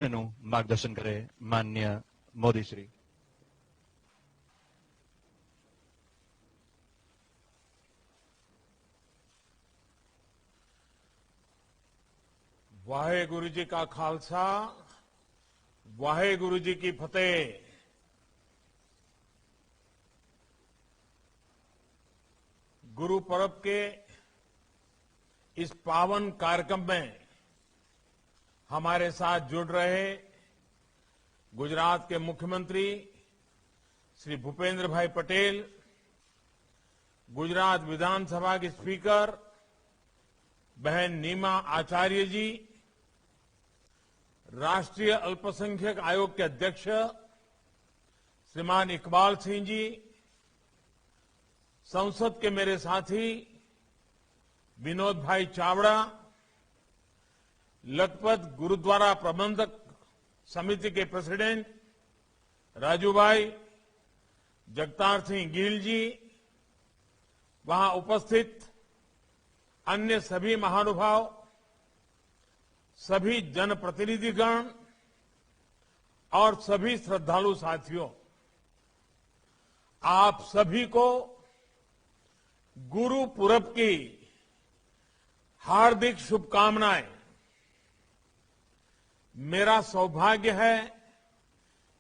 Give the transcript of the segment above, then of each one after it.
નું માર્ગદર્શન કરે માનનીય મોદી શ્રી। वाहेगुरु जी का खालसा, वाहेगुरु जी की फतेह। गुरु पर्व के इस पावन कार्यक्रम में हमारे साथ जुड़ रहे गुजरात के मुख्यमंत्री श्री भूपेंद्र भाई पटेल, गुजरात विधानसभा के स्पीकर बहन नीमा आचार्य जी, राष्ट्रीय अल्पसंख्यक आयोग के अध्यक्ष श्रीमान इकबाल सिंह जी, संसद के मेरे साथी विनोद भाई चावड़ा, लखपत गुरुद्वारा प्रबंधक समिति के प्रेसिडेंट राजू भाई, जगतार सिंह गिल जी, वहां उपस्थित अन्य सभी महानुभाव, सभी जनप्रतिनिधिगण और सभी श्रद्धालु साथियों, आप सभी को गुरु पुरब की हार्दिक शुभकामनाएं। मेरा सौभाग्य है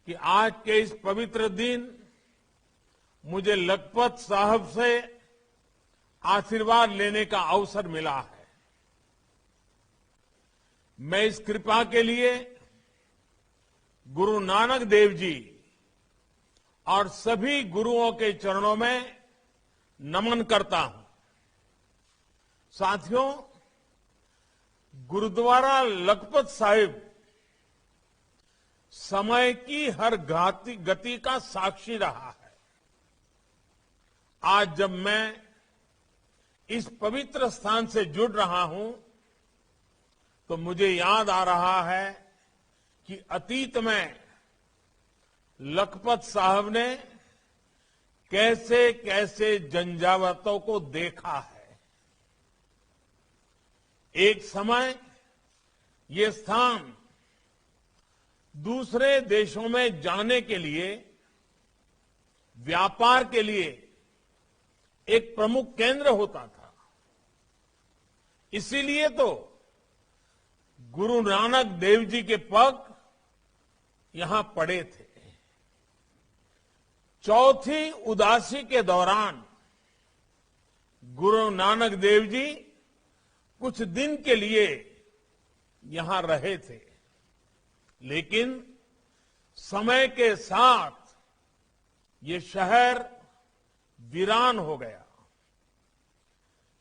कि आज के इस पवित्र दिन मुझे लखपत साहब से आशीर्वाद लेने का अवसर मिला है। मैं इस कृपा के लिए गुरु नानक देव जी और सभी गुरुओं के चरणों में नमन करता हूं। साथियों, गुरुद्वारा लखपत साहिब समय की हर गति का साक्षी रहा है। आज जब मैं इस पवित्र स्थान से जुड़ रहा हूं तो मुझे याद आ रहा है कि अतीत में लखपत साहब ने कैसे कैसे झंझावातों को देखा है। एक समय ये स्थान दूसरे देशों में जाने के लिए, व्यापार के लिए एक प्रमुख केंद्र होता था। इसीलिए तो गुरु नानक देव जी के पग यहां पड़े थे। चौथी उदासी के दौरान गुरु नानक देव जी कुछ दिन के लिए यहां रहे थे, लेकिन समय के साथ ये शहर वीरान हो गया।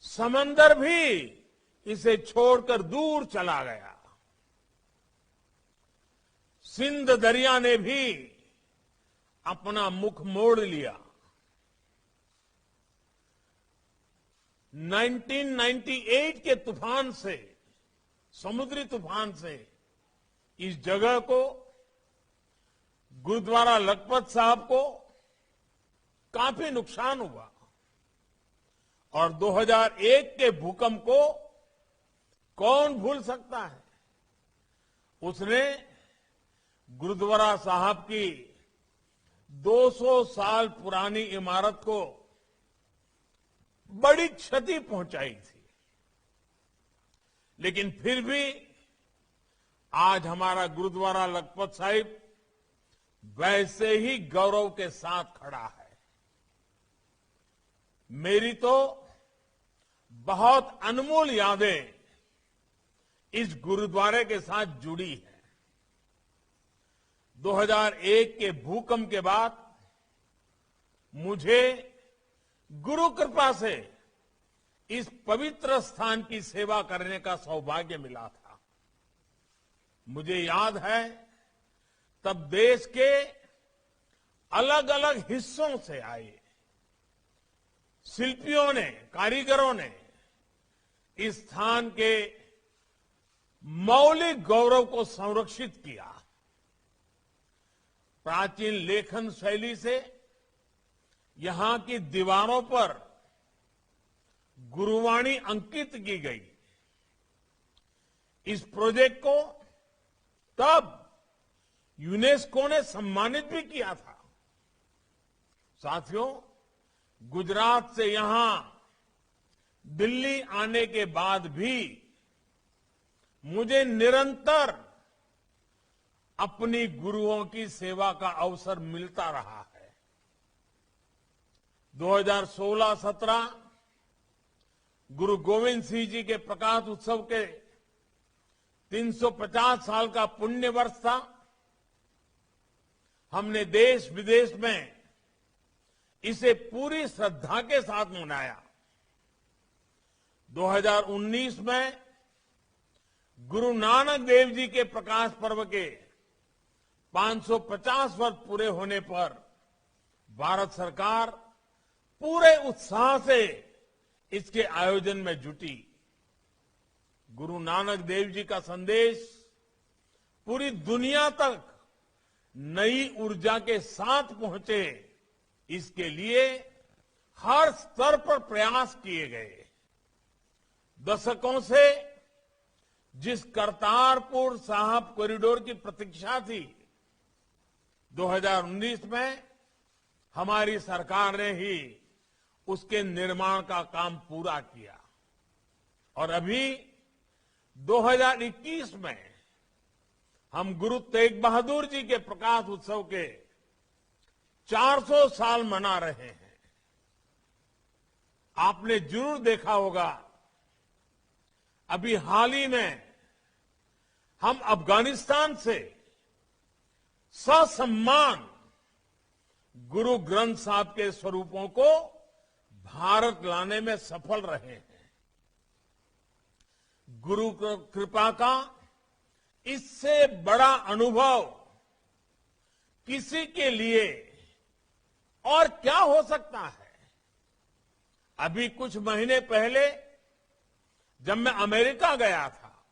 समंदर भी इसे छोड़कर दूर चला गया। सिंध दरिया ने भी अपना मुख मोड़ लिया। 1998 के तूफान से, समुद्री तूफान से इस जगह को, गुरुद्वारा लखपत साहब को काफी नुकसान हुआ और 2001 के भूकंप को कौन भूल सकता है। उसने गुरुद्वारा साहब की 200 साल पुरानी इमारत को बड़ी क्षति पहुंचाई थी, लेकिन फिर भी आज हमारा गुरुद्वारा लखपत साहिब वैसे ही गौरव के साथ खड़ा है। मेरी तो बहुत अनमोल यादें इस गुरुद्वारे के साथ जुड़ी है। 2001 के भूकंप के बाद मुझे गुरु कृपा से इस पवित्र स्थान की सेवा करने का सौभाग्य मिला था। मुझे याद है तब देश के अलग अलग हिस्सों से आए शिल्पियों ने, कारीगरों ने इस स्थान के मौलिक गौरव को संरक्षित किया। प्राचीन लेखन शैली से यहां की दीवारों पर गुरुवाणी अंकित की गई। इस प्रोजेक्ट को तब यूनेस्को ने सम्मानित भी किया था। साथियों, गुजरात से यहां दिल्ली आने के बाद भी मुझे निरंतर अपनी गुरुओं की सेवा का अवसर मिलता रहा है। 2016-17 गुरु गोविंद सिंह जी के प्रकाश उत्सव के 350 साल का पुण्य वर्ष था। हमने देश विदेश में इसे पूरी श्रद्धा के साथ मनाया। 2019 में गुरु नानक देव जी के प्रकाश पर्व के 550 वर्ष पूरे होने पर भारत सरकार पूरे उत्साह से इसके आयोजन में जुटी। गुरु नानक देव जी का संदेश पूरी दुनिया तक नई ऊर्जा के साथ पहुंचे, इसके लिए हर स्तर पर प्रयास किए गए। दशकों से जिस करतारपुर साहिब कॉरिडोर की प्रतीक्षा थी, 2019 में हमारी सरकार ने ही उसके निर्माण का काम पूरा किया और अभी 2021 में हम गुरु तेग बहादुर जी के प्रकाश उत्सव के 400 साल मना रहे हैं। आपने जरूर देखा होगा, अभी हाल ही में हम अफगानिस्तान से ससम्मान गुरु ग्रंथ साहब के स्वरूपों को भारत लाने में सफल रहे हैं। गुरु कृपा का इससे बड़ा अनुभव किसी के लिए और क्या हो सकता है। अभी कुछ महीने पहले जब मैं अमेरिका गया था,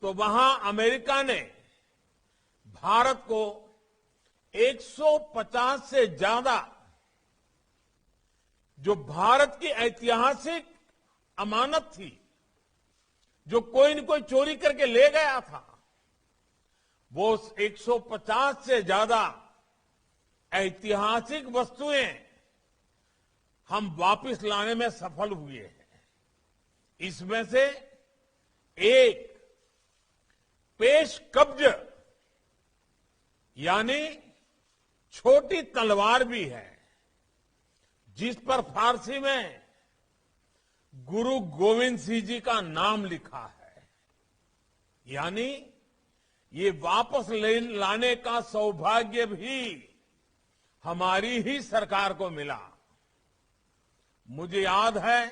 तो वहां अमेरिका ने भारत को 150 से ज्यादा जो भारत की ऐतिहासिक अमानत थी, जो कोई न कोई चोरी करके ले गया था, वो 150 से ज्यादा ऐतिहासिक वस्तुएं हम वापस लाने में सफल हुए हैं। इसमें से एक पेश कब्ज यानी छोटी तलवार भी है, जिस पर फारसी में गुरु गोविंद सिंह जी का नाम लिखा है। यानी ये वापस लाने का सौभाग्य भी हमारी ही सरकार को मिला। मुझे याद है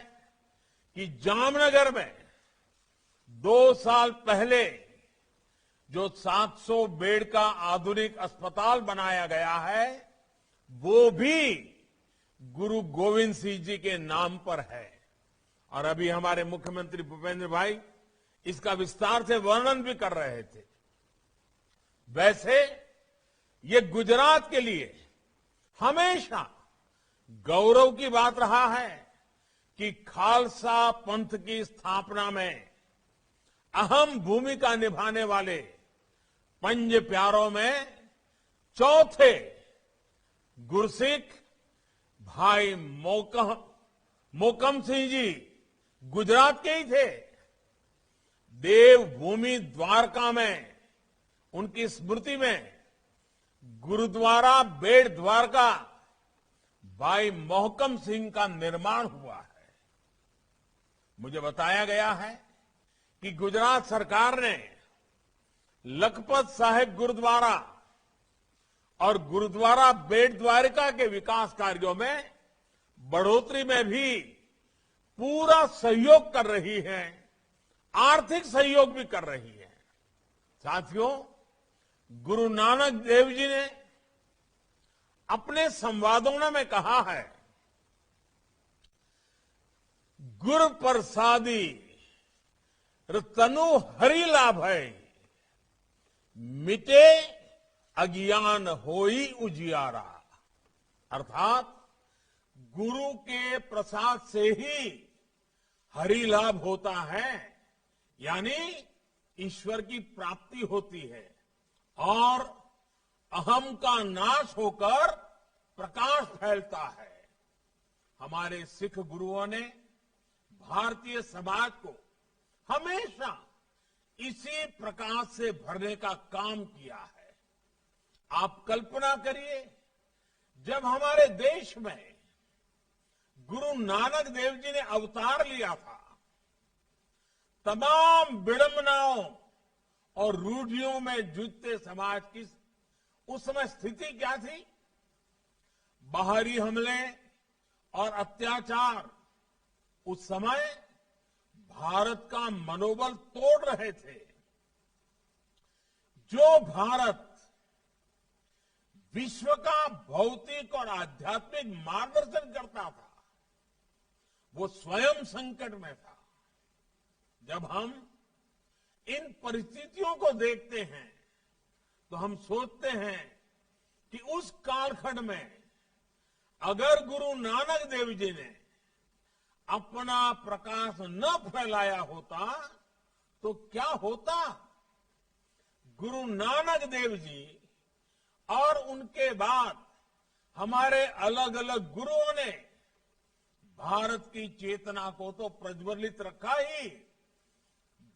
कि जामनगर में 2 साल पहले जो 700 बेड का आधुनिक अस्पताल बनाया गया है, वो भी गुरु गोविंद सिंह जी के नाम पर है। और अभी हमारे मुख्यमंत्री भूपेंद्र भाई इसका विस्तार से वर्णन भी कर रहे थे। वैसे ये गुजरात के लिए हमेशा गौरव की बात रहा है कि खालसा पंथ की स्थापना में अहम भूमिका निभाने वाले पंज प्यारों में चौथे गुरसिख भाई मोकम सिंह जी गुजरात के ही थे। देवभूमि द्वारका में उनकी स्मृति में गुरुद्वारा बेट द्वारका भाई मोहकम सिंह का निर्माण हुआ है। मुझे बताया गया है कि गुजरात सरकार ने लखपत साहिब गुरुद्वारा और गुरुद्वारा बेट द्वारका के विकास कार्यों में बढ़ोतरी में भी पूरा सहयोग कर रही है, आर्थिक सहयोग भी कर रही है। साथियों, गुरु नानक देव जी ने अपने संवादों में कहा है, गुर प्रसादी तनु हरि लाभ है, मिटे अज्ञान होई उजियारा। अर्थात गुरु के प्रसाद से ही हरि लाभ होता है, यानी ईश्वर की प्राप्ति होती है और अहम का नाश होकर प्रकाश फैलता है। हमारे सिख गुरुओं ने भारतीय समाज को हमेशा इसी प्रकाश से भरने का काम किया है। आप कल्पना करिए, जब हमारे देश में गुरु नानक देव जी ने अवतार लिया था, तमाम विडंबनाओं और रूढ़ियों में जूझते समाज की उस समय स्थिति क्या थी? बाहरी हमले और अत्याचार उस समय भारत का मनोबल तोड़ रहे थे। जो भारत विश्व का भौतिक और आध्यात्मिक मार्गदर्शन करता था, वो स्वयं संकट में था। जब हम इन परिस्थितियों को देखते हैं तो हम सोचते हैं कि उस कालखंड में अगर गुरु नानक देव जी ने अपना प्रकाश न फैलाया होता तो क्या होता? गुरु नानक देव जी और उनके बाद हमारे अलग अलग गुरुओं ने भारत की चेतना को तो प्रज्वलित रखा ही,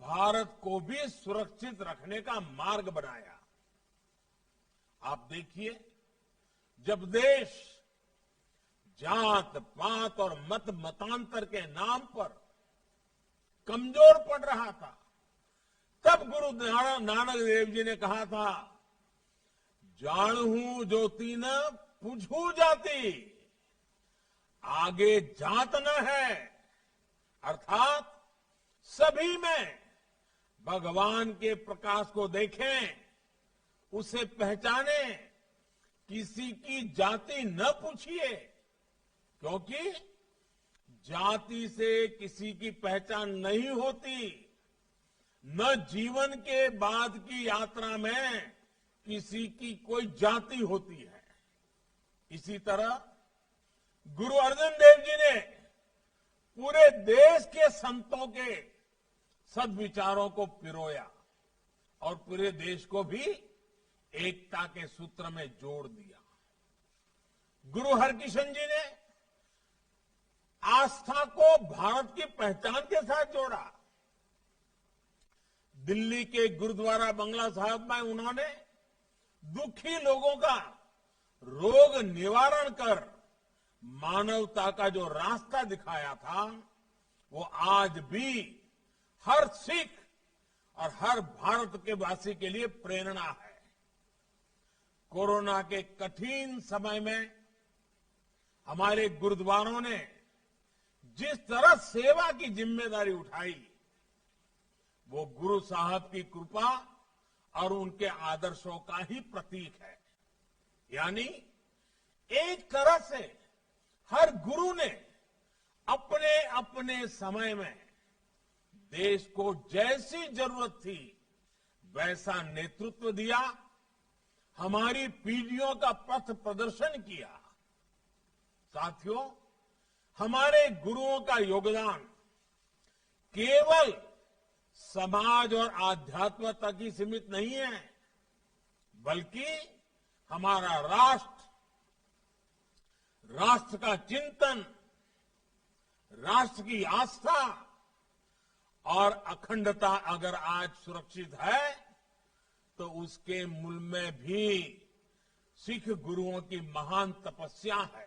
भारत को भी सुरक्षित रखने का मार्ग बनाया। आप देखिए, जब देश जात पात और मत मतांतर के नाम पर कमजोर पड़ रहा था, तब गुरु नानक देव जी ने कहा था, जानहू ज्योति न पूछू जाति, आगे जात न है। अर्थात सभी में भगवान के प्रकाश को देखें, उसे पहचाने, किसी की जाति न पूछिए, क्योंकि जाति से किसी की पहचान नहीं होती, न जीवन के बाद की यात्रा में किसी की कोई जाति होती है। इसी तरह गुरु अर्जन देव जी ने पूरे देश के संतों के सद्विचारों को पिरोया और पूरे देश को भी एकता के सूत्र में जोड़ दिया। गुरु हरकिशन जी ने आस्था को भारत की पहचान के साथ जोड़ा। दिल्ली के गुरुद्वारा बंगला साहब में उन्होंने दुखी लोगों का रोग निवारण कर मानवता का जो रास्ता दिखाया था, वो आज भी हर सिख और हर भारत के वासी के लिए प्रेरणा है। कोरोना के कठिन समय में हमारे गुरुद्वारों ने जिस तरह सेवा की जिम्मेदारी उठाई, वो गुरु साहब की कृपा और उनके आदर्शों का ही प्रतीक है। यानी एक तरह से हर गुरु ने अपने अपने समय में देश को जैसी जरूरत थी वैसा नेतृत्व दिया, हमारी पीढ़ियों का पथ प्रदर्शन किया। साथियों, हमारे गुरुओं का योगदान केवल समाज और आध्यात्म तक ही सीमित नहीं है, बल्कि हमारा राष्ट्र का चिंतन, राष्ट्र की आस्था और अखंडता अगर आज सुरक्षित है तो उसके मूल में भी सिख गुरुओं की महान तपस्या है।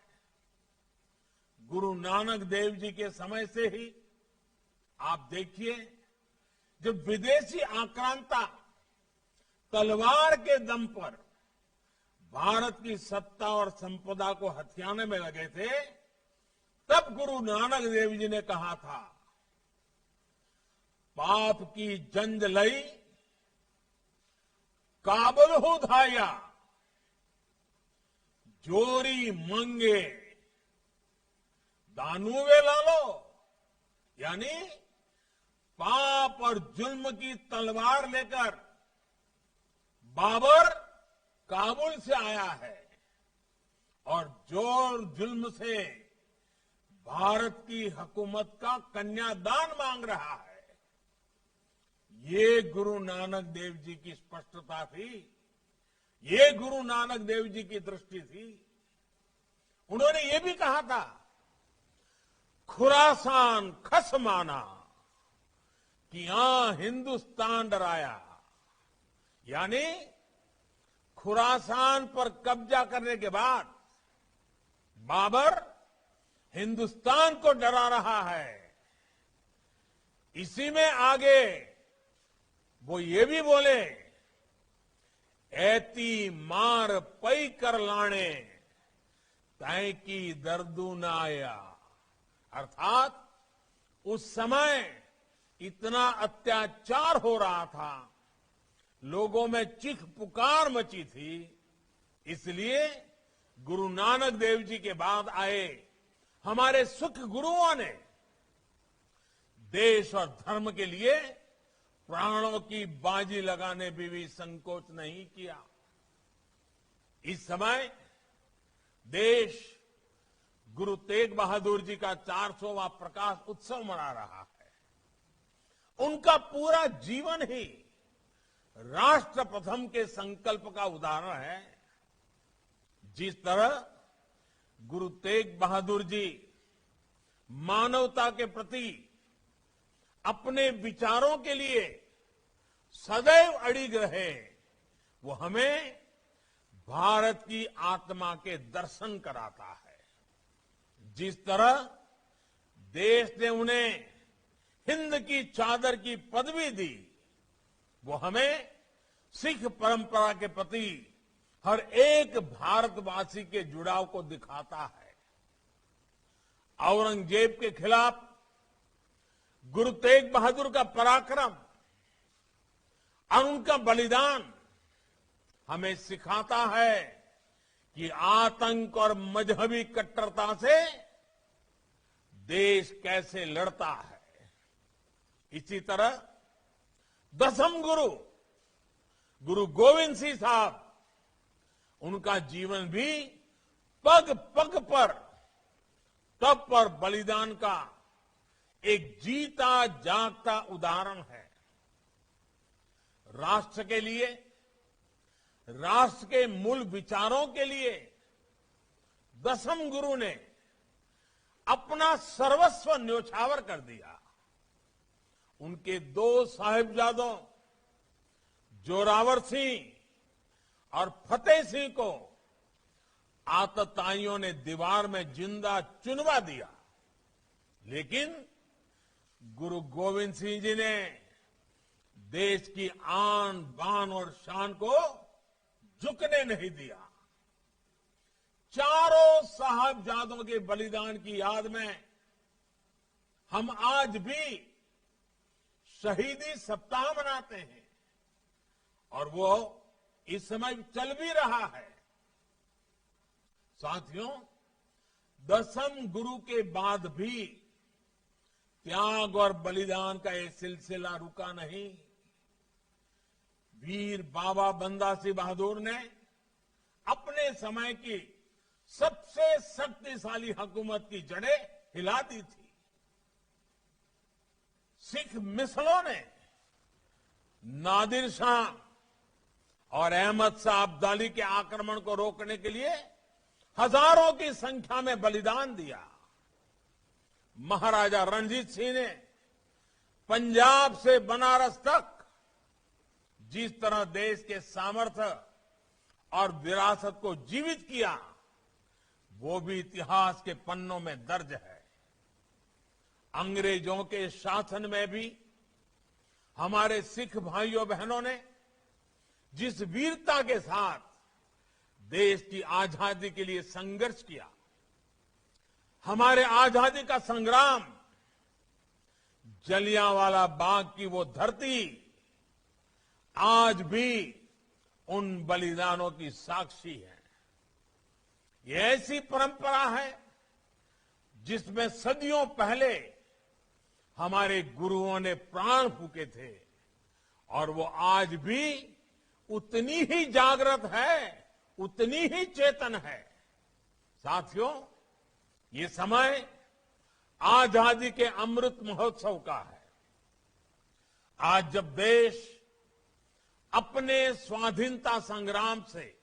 गुरु नानक देव जी के समय से ही आप देखिए, जब विदेशी आक्रांता तलवार के दम पर भारत की सत्ता और संपदा को हथियाने में लगे थे, तब गुरु नानक देव जी ने कहा था, पाप की जंज लई काबल हो धाया, जोरी मंगे दानुवे लालो। यानी पाप और जुल्म की तलवार लेकर बाबर काबुल से आया है और जोर जुल्म से भारत की हुकूमत का कन्यादान मांग रहा है। ये गुरु नानक देव जी की स्पष्टता थी ये गुरु नानक देव जी की दृष्टि थी। उन्होंने ये भी कहा था, खुरासान खस माना कि यहां हिंदुस्तान डराया। यानी खुरासान पर कब्जा करने के बाद बाबर हिंदुस्तान को डरा रहा है। इसी में आगे वो ये भी बोले, ऐती मार पई कर लाने तय की दर्दू न आया। अर्थात उस समय इतना अत्याचार हो रहा था, लोगों में चीख पुकार मची थी, इसलिए गुरु नानक देव जी के बाद आए हमारे सुख गुरुओं ने देश और धर्म के लिए प्राणों की बाजी लगाने में भी संकोच नहीं किया। इस समय देश गुरु तेग बहादुर जी का 400वां प्रकाश उत्सव मना रहा है। उनका पूरा जीवन ही राष्ट्र प्रथम के संकल्प का उदाहरण है। जिस तरह गुरु तेग बहादुर जी मानवता के प्रति अपने विचारों के लिए सदैव अड़िग रहे, वो हमें भारत की आत्मा के दर्शन कराता है। जिस तरह देश ने उन्हें हिंद की चादर की पदवी दी, वो हमें सिख परंपरा के प्रति हर एक भारतवासी के जुड़ाव को दिखाता है। औरंगजेब के खिलाफ गुरु तेग बहादुर का पराक्रम और उनका बलिदान हमें सिखाता है कि आतंक और मजहबी कट्टरता से देश कैसे लड़ता है। इसी तरह दसम गुरु गुरु गोविंद सिंह साहब, उनका जीवन भी पग पग पर तप और बलिदान का एक जीता जागता उदाहरण है। राष्ट्र के लिए, राष्ट्र के मूल विचारों के लिए दसम गुरु ने अपना सर्वस्व न्योछावर कर दिया। उनके दो साहिबजादों जोरावर सिंह और फतेह सिंह को आतताइयों ने दीवार में जिंदा चुनवा दिया, लेकिन गुरु गोविंद सिंह जी ने देश की आन बान और शान को झुकने नहीं दिया। चारों साहबजादों के बलिदान की याद में हम आज भी शहीदी सप्ताह मनाते हैं और वो इस समय चल भी रहा है। साथियों, दसम गुरु के बाद भी त्याग और बलिदान का ये सिलसिला रुका नहीं। वीर बाबा बंदा सिंह बहादुर ने अपने समय की सबसे शक्तिशाली हुकूमत की जड़ें हिला दी थी। सिख मिसलों ने नादिर शाह और अहमद शाह अब्दाली के आक्रमण को रोकने के लिए हजारों की संख्या में बलिदान दिया। महाराजा रणजीत सिंह ने पंजाब से बनारस तक जिस तरह देश के सामर्थ्य और विरासत को जीवित किया, वो भी इतिहास के पन्नों में दर्ज है। अंग्रेजों के शासन में भी हमारे सिख भाइयों बहनों ने जिस वीरता के साथ देश की आजादी के लिए संघर्ष किया, हमारे आजादी का संग्राम, जलियांवाला बाग की वो धरती आज भी उन बलिदानों की साक्षी है। ये ऐसी परंपरा है जिसमें सदियों पहले हमारे गुरुओं ने प्राण फूके थे और वो आज भी उतनी ही जागृत है, उतनी ही चेतन है। साथियों, ये समय आजादी के अमृत महोत्सव का है। आज जब देश अपने स्वाधीनता संग्राम से,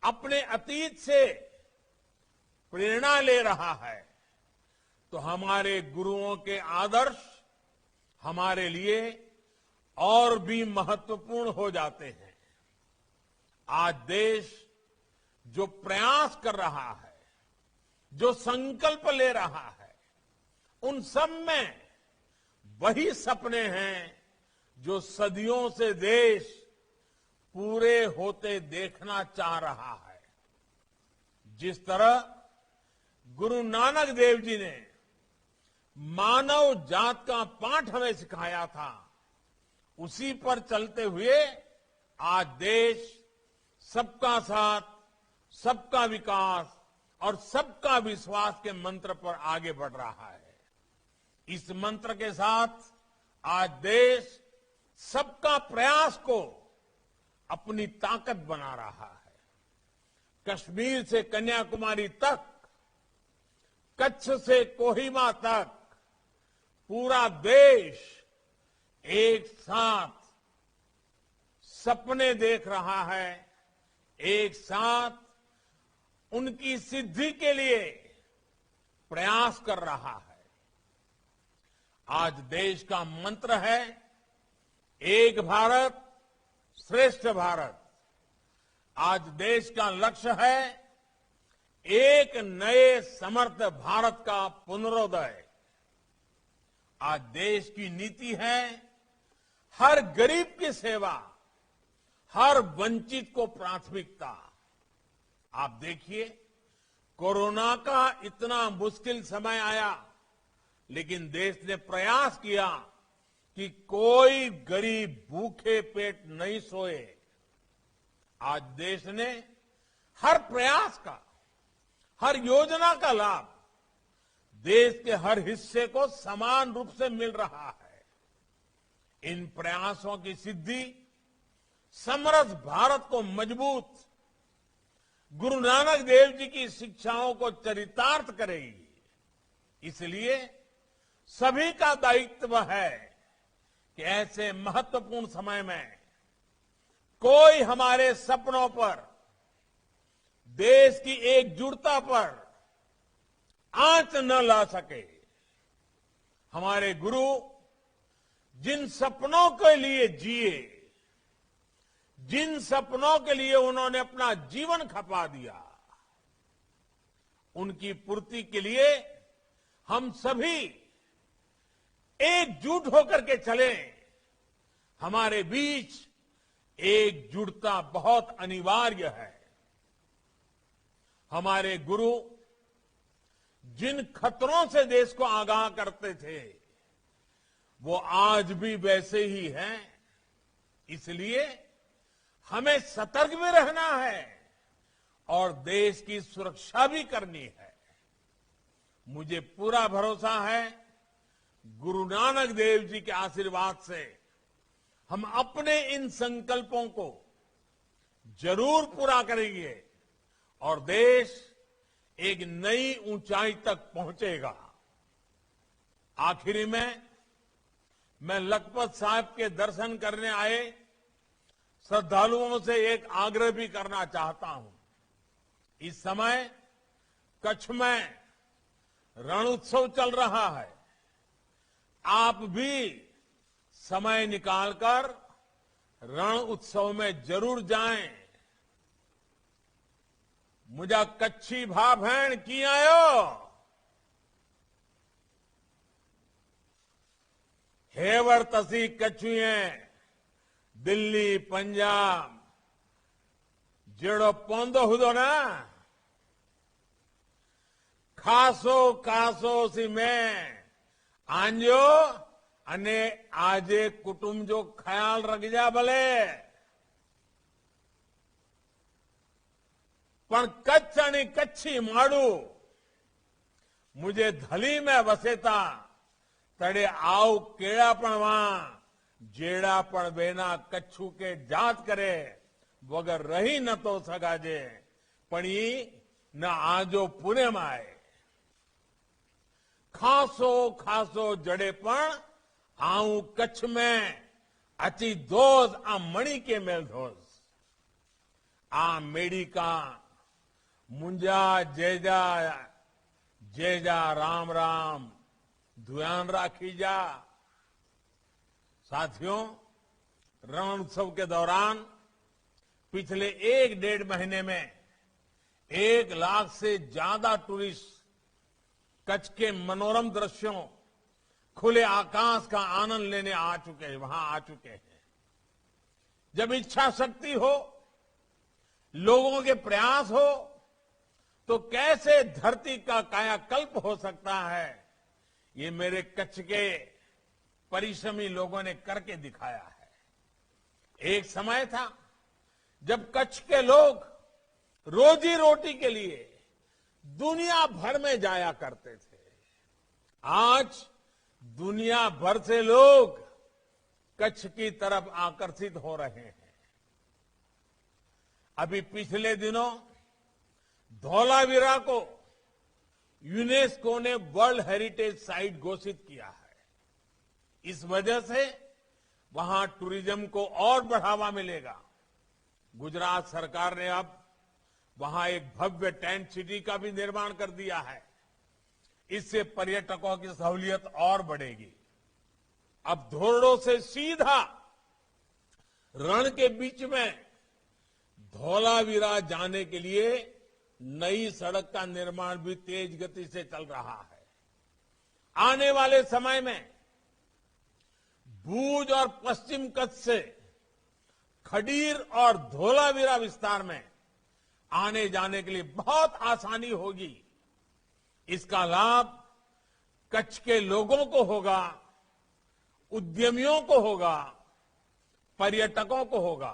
अपने अतीत से प्रेरणा ले रहा है, तो हमारे गुरुओं के आदर्श हमारे लिए और भी महत्वपूर्ण हो जाते हैं। आज देश जो प्रयास कर रहा है, जो संकल्प ले रहा है, उन सब में वही सपने हैं जो सदियों से देश पूरे होते देखना चाह रहा है। जिस तरह गुरु नानक देव जी ने मानव जात का पाठ हमें सिखाया था, उसी पर चलते हुए आज देश सबका साथ, सबका विकास और सबका विश्वास के मंत्र पर आगे बढ़ रहा है। इस मंत्र के साथ आज देश सबका प्रयास को अपनी ताकत बना रहा है। कश्मीर से कन्याकुमारी तक, कच्छ से कोहिमा तक पूरा देश एक साथ सपने देख रहा है, एक साथ उनकी सिद्धि के लिए प्रयास कर रहा है। आज देश का मंत्र है एक भारत श्रेष्ठ भारत। आज देश का लक्ष्य है एक नए समर्थ भारत का पुनरोदय। आज देश की नीति है हर गरीब की सेवा, हर वंचित को प्राथमिकता। आप देखिए, कोरोना का इतना मुश्किल समय आया, लेकिन देश ने प्रयास किया कि कोई गरीब भूखे पेट नहीं सोए। आज देश ने हर प्रयास का, हर योजना का लाभ देश के हर हिस्से को समान रूप से मिल रहा है। इन प्रयासों की सिद्धि समृद्ध भारत को मजबूत, गुरु नानक देव जी की शिक्षाओं को चरितार्थ करेगी। इसलिए सभी का दायित्व है कि ऐसे महत्वपूर्ण समय में कोई हमारे सपनों पर, देश की एकजुटता पर आंच न ला सके। हमारे गुरु जिन सपनों के लिए जिए, जिन सपनों के लिए उन्होंने अपना जीवन खपा दिया, उनकी पूर्ति के लिए हम सभी एकजुट होकर के चलें। हमारे बीच एकजुटता बहुत अनिवार्य है। हमारे गुरु जिन खतरों से देश को आगाह करते थे, वो आज भी वैसे ही हैं। इसलिए हमें सतर्क भी रहना है और देश की सुरक्षा भी करनी है। मुझे पूरा भरोसा है गुरु नानक देव जी के आशीर्वाद से हम अपने इन संकल्पों को जरूर पूरा करेंगे और देश एक नई ऊंचाई तक पहुंचेगा। आखिरी में मैं लखपत साहब के दर्शन करने आए श्रद्धालुओं से एक आग्रह भी करना चाहता हूं। इस समय कच्छ में रण उत्सव चल रहा है। आप भी समय निकालकर रण उत्सव में जरूर जाएं। मुझा कच्छी भा भेण की आयो, हेवर तसी कच्छुए दिल्ली पंजाब जेड़ो पौंदो हुदो ना, खासो खासो सी मैं आंजो अने आजे कुटुंब जो ख्याल रख जा भले। पण कच्छ आणि कच्छी माड़ू मुझे धली में वसेता तड़े आव केड़ा पण वहां जेड़ा पण बेना कच्छू के जात करे वगर रही न तो सगाजे पण ई न आजो पुणे में आए। खासो खासो जड़े पण आऊं कच्छ में Those are many camel those. मेडिका मुंजा जेजा जेजा राम राम ध्यान राखी जा। साथियों, रण उत्सव के दौरान पिछले 1-1.5 महीने में 1 लाख से ज्यादा टूरिस्ट कच्छ के मनोरम दृश्यों, खुले आकाश का आनंद लेने वहां आ चुके हैं। जब इच्छा शक्ति हो, लोगों के प्रयास हो, तो कैसे धरती का कायाकल्प हो सकता है, ये मेरे कच्छ के परिश्रमी लोगों ने करके दिखाया है। एक समय था जब कच्छ के लोग रोजी रोटी के लिए दुनिया भर में जाया करते थे। आज दुनिया भर से लोग कच्छ की तरफ आकर्षित हो रहे हैं। अभी पिछले दिनों धौलावीरा को यूनेस्को ने वर्ल्ड हेरिटेज साइट घोषित किया है। इस वजह से वहां टूरिज्म को और बढ़ावा मिलेगा। गुजरात सरकार ने अब वहां एक भव्य टेंट सिटी का भी निर्माण कर दिया है। इससे पर्यटकों की सहूलियत और बढ़ेगी। अब धोरडो से सीधा रण के बीच में धौलावीरा जाने के लिए नई सड़क का निर्माण भी तेज गति से चल रहा है। आने वाले समय में भूज और पश्चिम कच्छ से खडीर और धौलावीरा विस्तार में आने जाने के लिए बहुत आसानी होगी। इसका लाभ कच्छ के लोगों को होगा, उद्यमियों को होगा, पर्यटकों को होगा।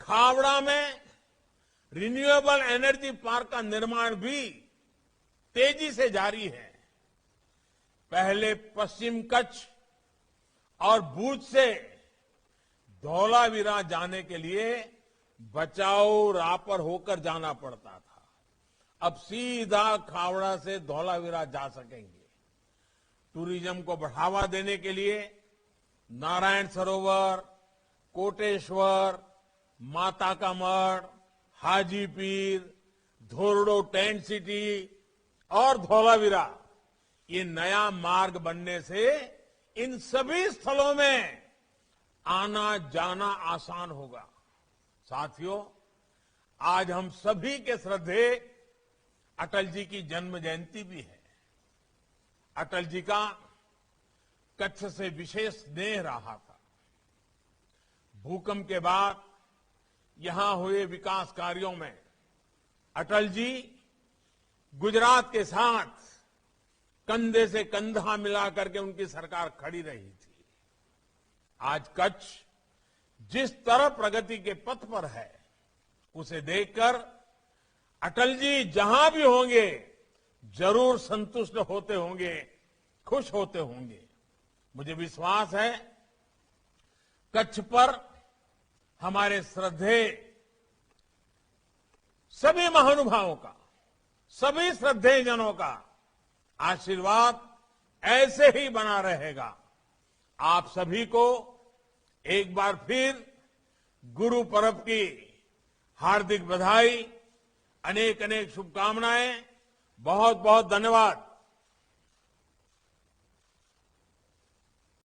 खावड़ा में रिन्यूएबल एनर्जी पार्क का निर्माण भी तेजी से जारी है। पहले पश्चिम कच्छ और भूज से धौलावीरा जाने के लिए बचाओ रापर होकर जाना पड़ता था। अब सीधा खावड़ा से धौलावीरा जा सकेंगे। टूरिज्म को बढ़ावा देने के लिए नारायण सरोवर, कोटेश्वर, माता का मठ, हाजीपीर, धोरडो टेंट सिटी और धौलावीरा, ये नया मार्ग बनने से इन सभी स्थलों में आना जाना आसान होगा। साथियों, आज हम सभी के श्रद्धेय अटल जी की जन्म जयंती भी है। अटल जी का कच्छ से विशेष स्नेह रहा था। भूकंप के बाद यहां हुए विकास कार्यों में अटल जी गुजरात के साथ कंधे से कंधा मिला करके उनकी सरकार खड़ी रही थी। आज कच्छ जिस तरह प्रगति के पथ पर है, उसे देखकर अटल जी जहां भी होंगे जरूर संतुष्ट होते होंगे, खुश होते होंगे। मुझे विश्वास है कच्छ पर हमारे श्रद्धेय सभी महानुभावों का, सभी श्रद्धेयजनों का आशीर्वाद ऐसे ही बना रहेगा। आप सभी को एक बार फिर गुरु पर्व की हार्दिक बधाई, अनेक अनेक शुभकामनाएं। बहुत बहुत धन्यवाद।